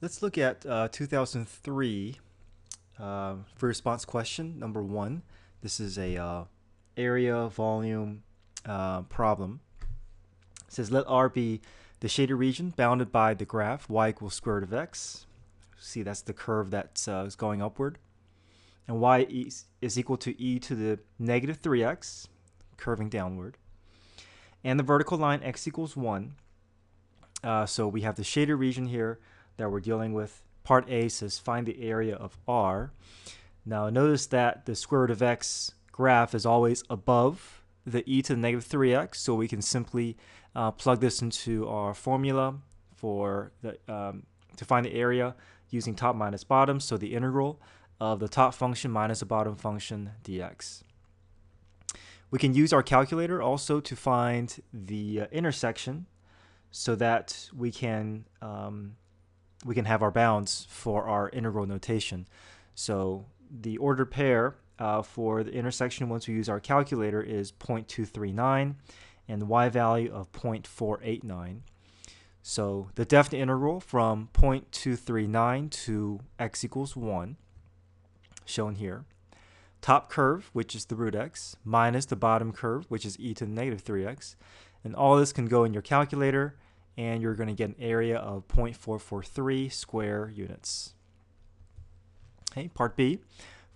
Let's look at 2003 free response question number 1. This is a area volume problem. It says let R be the shaded region bounded by the graph y equals square root of x. See, that's the curve that is going upward. And y is equal to e to the negative 3x, curving downward. And the vertical line x equals 1. So we have the shaded region here that we're dealing with. Part A says find the area of R. Now notice that the square root of x graph is always above the e to the negative 3x, so we can simply plug this into our formula for the to find the area using top minus bottom, so the integral of the top function minus the bottom function dx. We can use our calculator also to find the intersection so that we can have our bounds for our integral notation. So the ordered pair for the intersection once we use our calculator is 0.239 and the y value of 0.489. So the definite integral from 0.239 to x equals 1, shown here. Top curve, which is the root x, minus the bottom curve, which is e to the negative 3x. And all this can go in your calculator, and you're going to get an area of 0.443 square units. Okay, part B.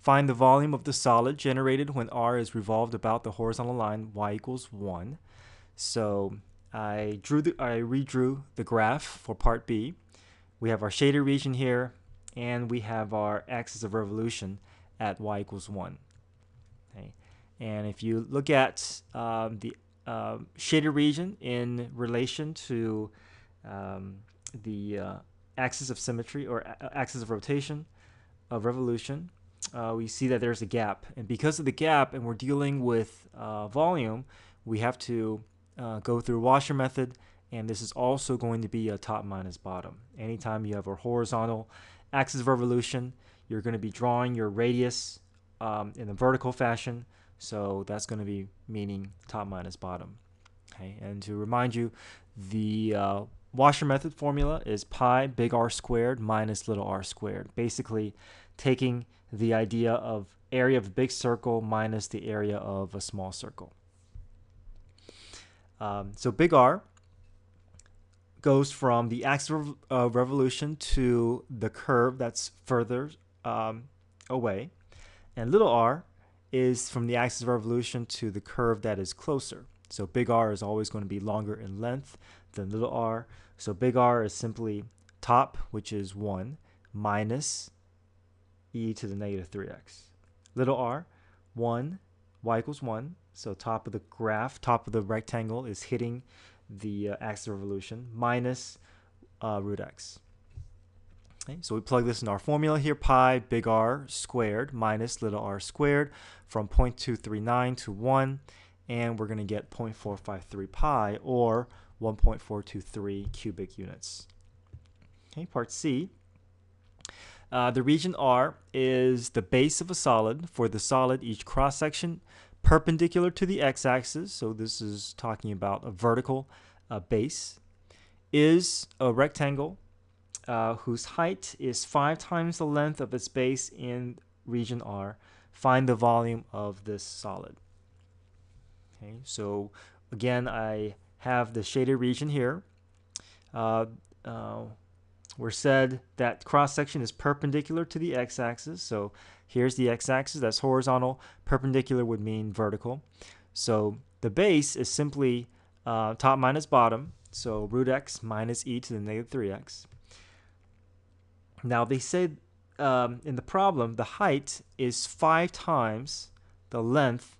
Find the volume of the solid generated when R is revolved about the horizontal line y equals 1. So I redrew the graph for part B. We have our shaded region here, and we have our axis of revolution at y equals 1. Okay. And if you look at the shaded region in relation to the axis of symmetry or axis of rotation of revolution, we see that there's a gap. And because of the gap, and we're dealing with volume, we have to go through Washer method, and this is also going to be a top minus bottom. Anytime you have a horizontal axis of revolution, you're going to be drawing your radius in a vertical fashion, so that's going to be meaning top minus bottom. Okay, and to remind you, the Washer method formula is pi big R squared minus little r squared, basically taking the idea of area of a big circle minus the area of a small circle. So big R goes from the axis of revolution to the curve that's further away, and little r is from the axis of revolution to the curve that is closer. So big R is always going to be longer in length than little r. So big R is simply top, which is 1, minus e to the negative 3x. Little r, 1, y equals 1. So top of the graph, top of the rectangle is hitting the axis of revolution, minus root x. Okay, so we plug this in our formula here, pi big R squared minus little r squared from 0.239 to 1, and we're going to get 0.453 pi, or 1.423 cubic units. Okay, part C. The region R is the base of a solid. For the solid, each cross-section perpendicular to the x-axis, so this is talking about a vertical base, is a rectangle whose height is 5 times the length of its base in region R. Find the volume of this solid. Okay, so again, I have the shaded region here. We're said that cross-section is perpendicular to the x-axis. So here's the x-axis, that's horizontal. Perpendicular would mean vertical. So the base is simply top minus bottom, so root x minus e to the negative 3x. Now they say in the problem, the height is 5 times the length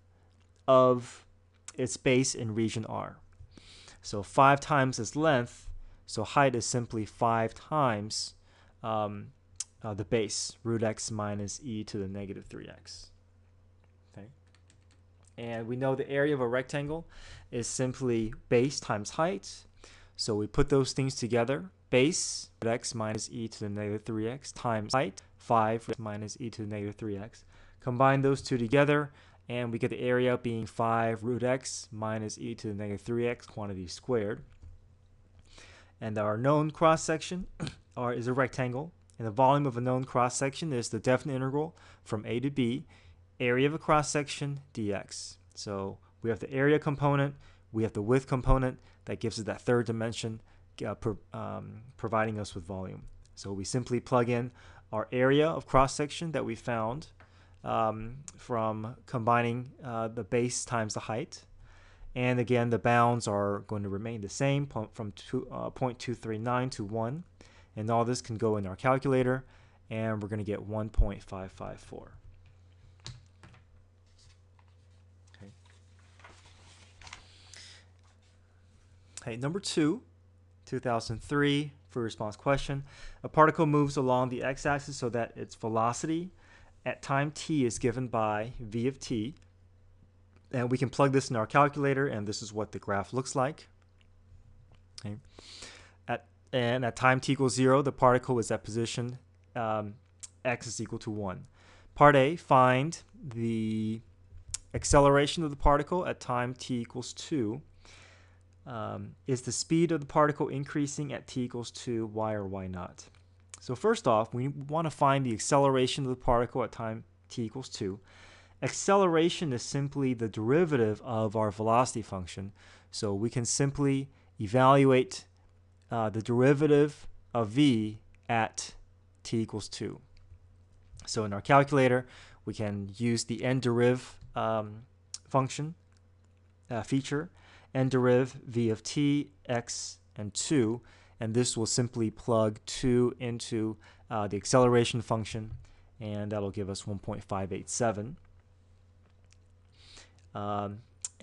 of its base in region R. So 5 times its length, so height is simply 5 times the base, root x minus e to the negative 3x. Okay. And we know the area of a rectangle is simply base times height. So we put those things together. Base, root x minus e to the negative 3x, times height, 5 minus e to the negative 3x. Combine those two together, and we get the area being 5 root x minus e to the negative 3x quantity squared. And our known cross-section is a rectangle, and the volume of a known cross-section is the definite integral from a to b, area of a cross-section dx. So we have the area component, we have the width component that gives us that third dimension, providing us with volume. So we simply plug in our area of cross-section that we found from combining the base times the height. And again, the bounds are going to remain the same from 0.239 to 1. And all this can go in our calculator, and we're going to get 1.554. Okay. Hey, number 2, 2003, free response question. A particle moves along the x-axis so that its velocity at time t is given by v of t. And we can plug this in our calculator, and this is what the graph looks like. Okay. At time t equals 0, the particle is at position x is equal to 1. Part A, find the acceleration of the particle at time t equals 2. Is the speed of the particle increasing at t equals 2, why or why not? So first off, we want to find the acceleration of the particle at time t equals 2. Acceleration is simply the derivative of our velocity function. So we can simply evaluate the derivative of v at t equals 2. So in our calculator, we can use the n-deriv function feature, n-deriv v of t, x, and 2, and this will simply plug 2 into the acceleration function, and that'll give us 1.587.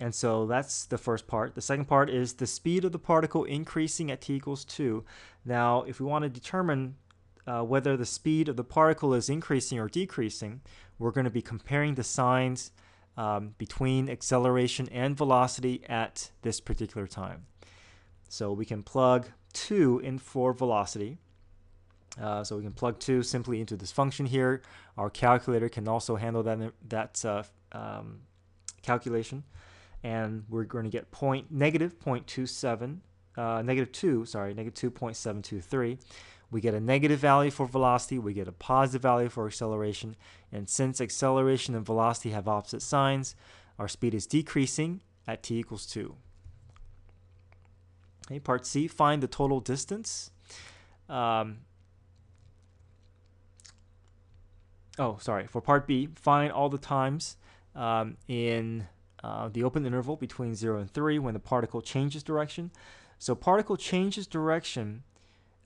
And so that's the first part. The second part is the speed of the particle increasing at t equals 2. Now, if we want to determine whether the speed of the particle is increasing or decreasing, we're going to be comparing the signs between acceleration and velocity at this particular time. So we can plug 2 in for velocity. So we can plug 2 simply into this function here. Our calculator can also handle that calculation, and we're going to get negative 2.723. We get a negative value for velocity, we get a positive value for acceleration, and since acceleration and velocity have opposite signs, our speed is decreasing at t equals 2. Okay, part C, find the total distance. For part B, find all the times in the open interval between 0 and 3 when the particle changes direction. So particle changes direction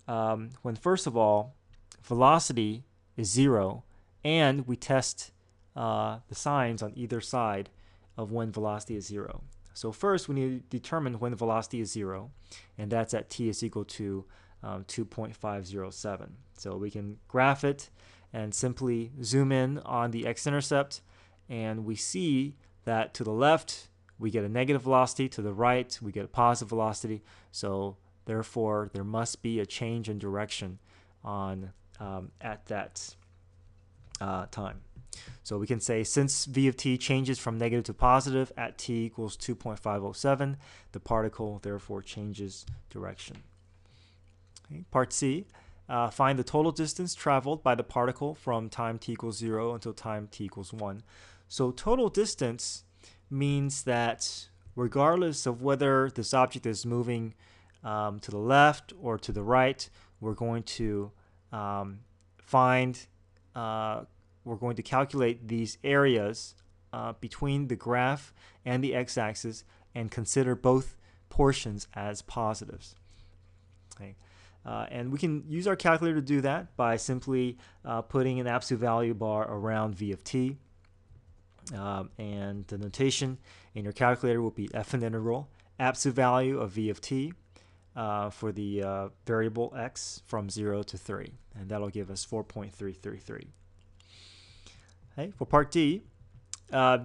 when, first of all, velocity is 0, and we test the signs on either side of when velocity is 0. So first, we need to determine when the velocity is 0, and that's at t is equal to 2.507. So we can graph it and simply zoom in on the x-intercept, and we see that to the left we get a negative velocity, to the right we get a positive velocity. So therefore there must be a change in direction on at that time. So we can say since v of t changes from negative to positive at t equals 2.507, the particle therefore changes direction. Okay. Part C, find the total distance traveled by the particle from time t equals 0 until time t equals 1. So total distance means that regardless of whether this object is moving to the left or to the right, we're going to we're going to calculate these areas between the graph and the x-axis and consider both portions as positives. Okay. And we can use our calculator to do that by simply putting an absolute value bar around v of t. And the notation in your calculator will be f an integral, absolute value of v of t for the variable x from 0 to 3. And that'll give us 4.333. Okay, for part D,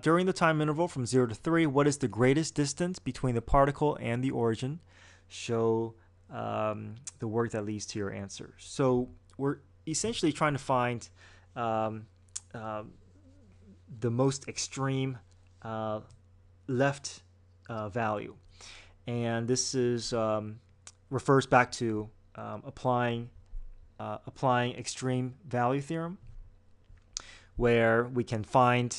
during the time interval from 0 to 3, what is the greatest distance between the particle and the origin? Show the work that leads to your answer. So we're essentially trying to find the most extreme left value. And this is refers back to applying applying extreme value theorem, where we can find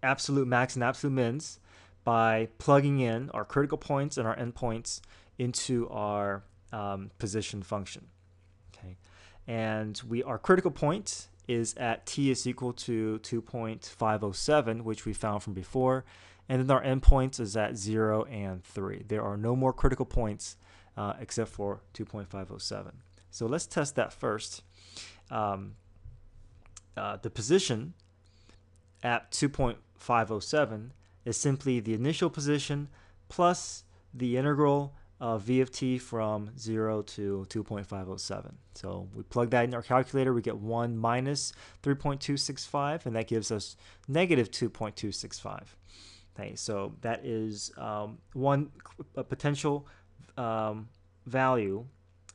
absolute max and absolute mins by plugging in our critical points and our endpoints into our position function. Okay, and our critical point is at t is equal to 2.507, which we found from before, and then our endpoints is at 0 and 3. There are no more critical points except for 2.507. So let's test that first. The position at 2.507 is simply the initial position plus the integral of v of t from 0 to 2.507. So we plug that in our calculator, we get 1 minus 3.265, and that gives us negative 2.265. Okay, so that is one potential value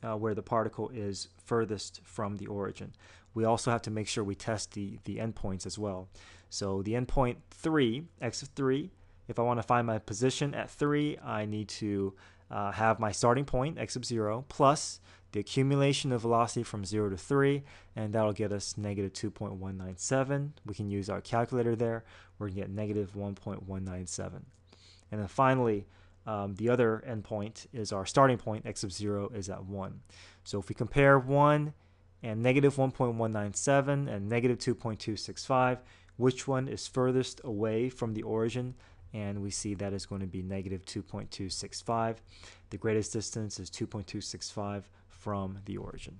where the particle is furthest from the origin. We also have to make sure we test the endpoints as well. So the endpoint 3, x of 3, if I want to find my position at 3, I need to have my starting point, x of 0, plus the accumulation of velocity from 0 to 3, and that'll get us negative 2.197. We can use our calculator there. We're going to get negative 1.197. And then finally, the other endpoint is our starting point, x of 0 is at 1. So if we compare 1 and negative 1.197 and negative 2.265, which one is furthest away from the origin? And we see that is going to be negative 2.265. The greatest distance is 2.265 from the origin.